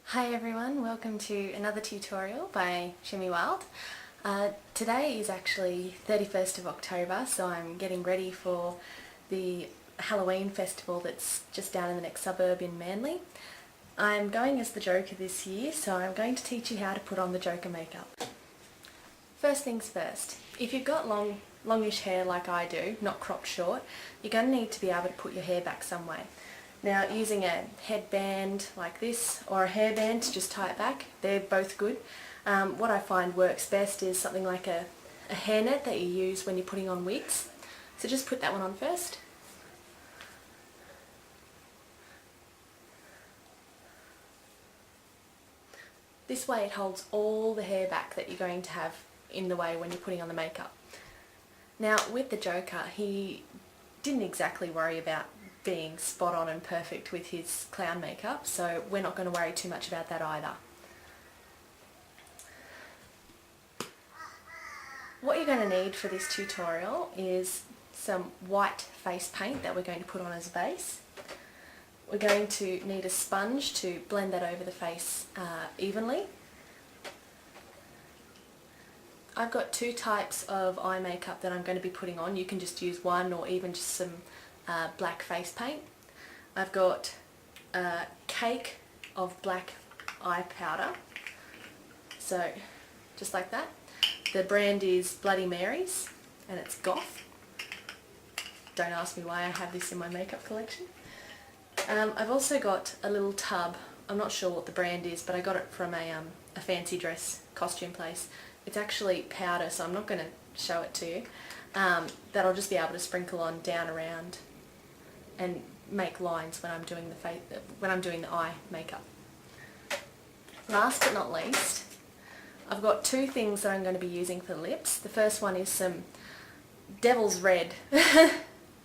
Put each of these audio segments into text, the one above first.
Hi everyone, welcome to another tutorial by Shimmy Wild. Today is actually 31st of October, so I'm getting ready for the Halloween festival that's just down in the next suburb in Manly. I'm going as the Joker this year, so I'm going to teach you how to put on the Joker makeup. First things first, if you've got longish hair like I do, not cropped short, you're going to need to be able to put your hair back some way. Now, using a headband like this or a hairband to just tie it back, they're both good. What I find works best is something like a hairnet that you use when you're putting on wigs. So just put that one on first. This way it holds all the hair back that you're going to have in the way when you're putting on the makeup. Now, with the Joker, he didn't exactly worry about being spot on and perfect with his clown makeup, so we're not going to worry too much about that either. What you're going to need for this tutorial is some white face paint that we're going to put on as a base. We're going to need a sponge to blend that over the face evenly. I've got two types of eye makeup that I'm going to be putting on. You can just use one or even just some black face paint. I've got a cake of black eye powder, so just like that. The brand is Bloody Mary's and it's Goth. Don't ask me why I have this in my makeup collection. I've also got a little tub. I'm not sure what the brand is, but I got it from a fancy dress costume place. It's actually powder, so I'm not going to show it to you. That I'll just be able to sprinkle on down around and make lines when I'm doing the eye makeup. Last but not least, I've got two things that I'm going to be using for the lips. The first one is some Devil's Red,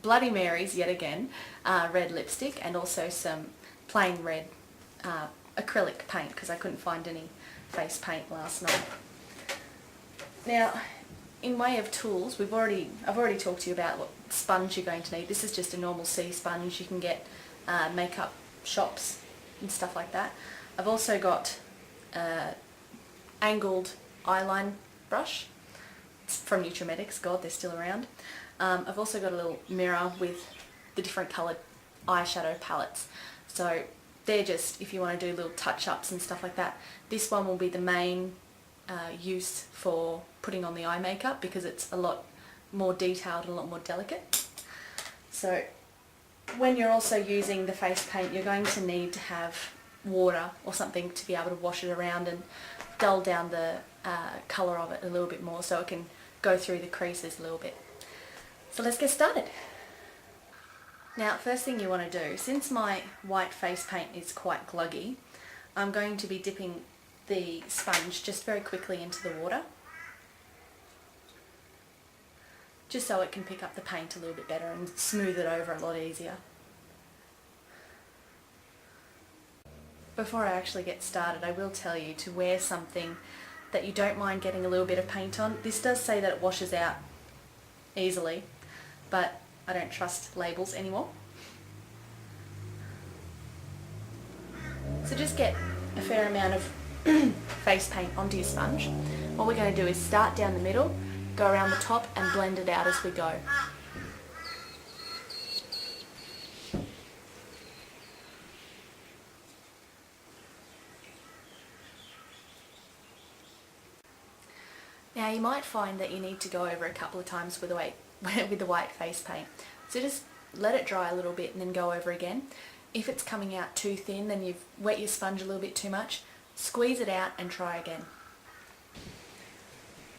Bloody Mary's yet again, red lipstick, and also some plain red acrylic paint because I couldn't find any face paint last night. Now, in way of tools, I've already talked to you about what sponge you're going to need. This is just a normal C sponge. You can get makeup shops and stuff like that. I've also got angled eyeline brush. It's from Nutrimetics. God, they're still around. I've also got a little mirror with the different coloured eyeshadow palettes. So they're just if you want to do little touch-ups and stuff like that. This one will be the main use for putting on the eye makeup because it's a lot more detailed and a lot more delicate. So when you're also using the face paint, you're going to need to have water or something to be able to wash it around and dull down the colour of it a little bit more so it can go through the creases a little bit. So let's get started. Now, first thing you want to do, since my white face paint is quite gluggy, I'm going to be dipping the sponge just very quickly into the water, just so it can pick up the paint a little bit better and smooth it over a lot easier. Before I actually get started, I will tell you to wear something that you don't mind getting a little bit of paint on. This does say that it washes out easily, but I don't trust labels anymore. So just get a fair amount of face paint onto your sponge. What we're going to do is start down the middle, go around the top and blend it out as we go. Now you might find that you need to go over a couple of times with the white face paint. So just let it dry a little bit and then go over again. If it's coming out too thin, then you've wet your sponge a little bit too much, squeeze it out and try again.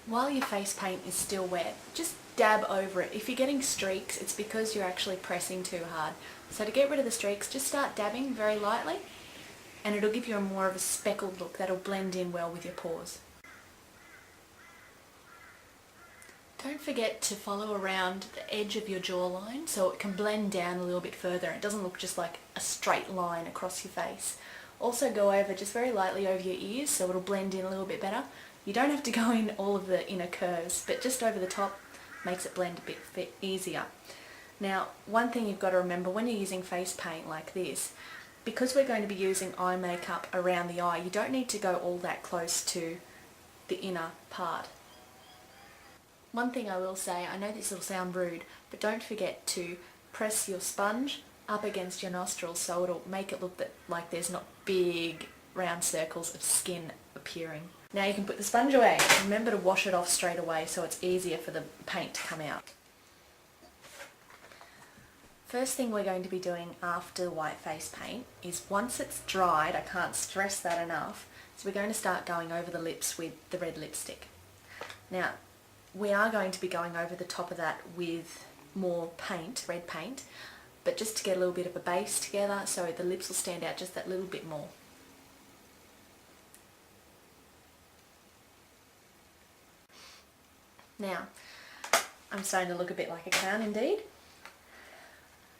While your face paint is still wet, just dab over it. If you're getting streaks, it's because you're actually pressing too hard. So to get rid of the streaks, just start dabbing very lightly and it'll give you more of a speckled look that'll blend in well with your pores. Don't forget to follow around the edge of your jawline so it can blend down a little bit further. It doesn't look just like a straight line across your face. Also go over just very lightly over your ears so it'll blend in a little bit better. You don't have to go in all of the inner curves, but just over the top makes it blend a bit easier. Now, one thing you've got to remember when you're using face paint like this, because we're going to be using eye makeup around the eye, you don't need to go all that close to the inner part. One thing I will say, I know this will sound rude, but don't forget to press your sponge up against your nostrils so it'll make it look like there's not big round circles of skin appearing. Now you can put the sponge away. Remember to wash it off straight away so it's easier for the paint to come out. First thing we're going to be doing after the white face paint is once it's dried, I can't stress that enough, so we're going to start going over the lips with the red lipstick. Now we are going to be going over the top of that with more paint, red paint, but just to get a little bit of a base together so the lips will stand out just that little bit more. Now, I'm starting to look a bit like a clown indeed.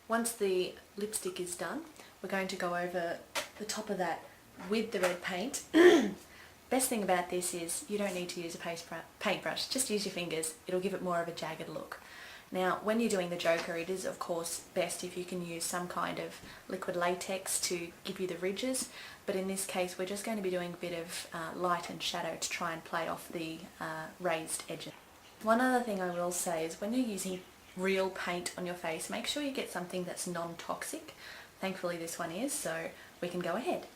Once the lipstick is done, we're going to go over the top of that with the red paint. Best thing about this is you don't need to use a paintbrush, just use your fingers. It'll give it more of a jagged look. Now, when you're doing the Joker, it is of course best if you can use some kind of liquid latex to give you the ridges, but in this case we're just going to be doing a bit of light and shadow to try and play off the raised edges. One other thing I will say is when you're using real paint on your face, make sure you get something that's non-toxic. Thankfully this one is, so we can go ahead.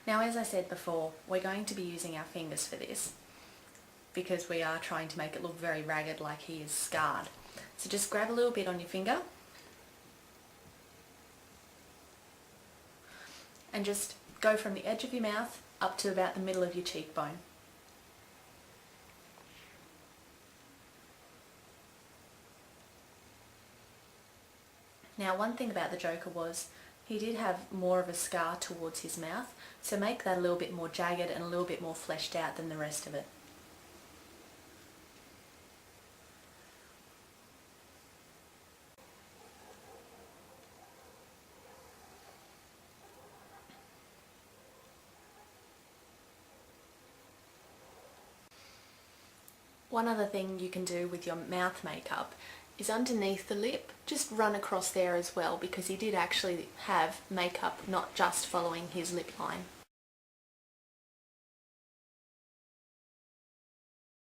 Now, as I said before, we're going to be using our fingers for this because we are trying to make it look very ragged, like he is scarred. So just grab a little bit on your finger and just go from the edge of your mouth up to about the middle of your cheekbone. Now, one thing about the Joker was he did have more of a scar towards his mouth, so make that a little bit more jagged and a little bit more fleshed out than the rest of it. One other thing you can do with your mouth makeup is underneath the lip, just run across there as well, because he did actually have makeup not just following his lip line.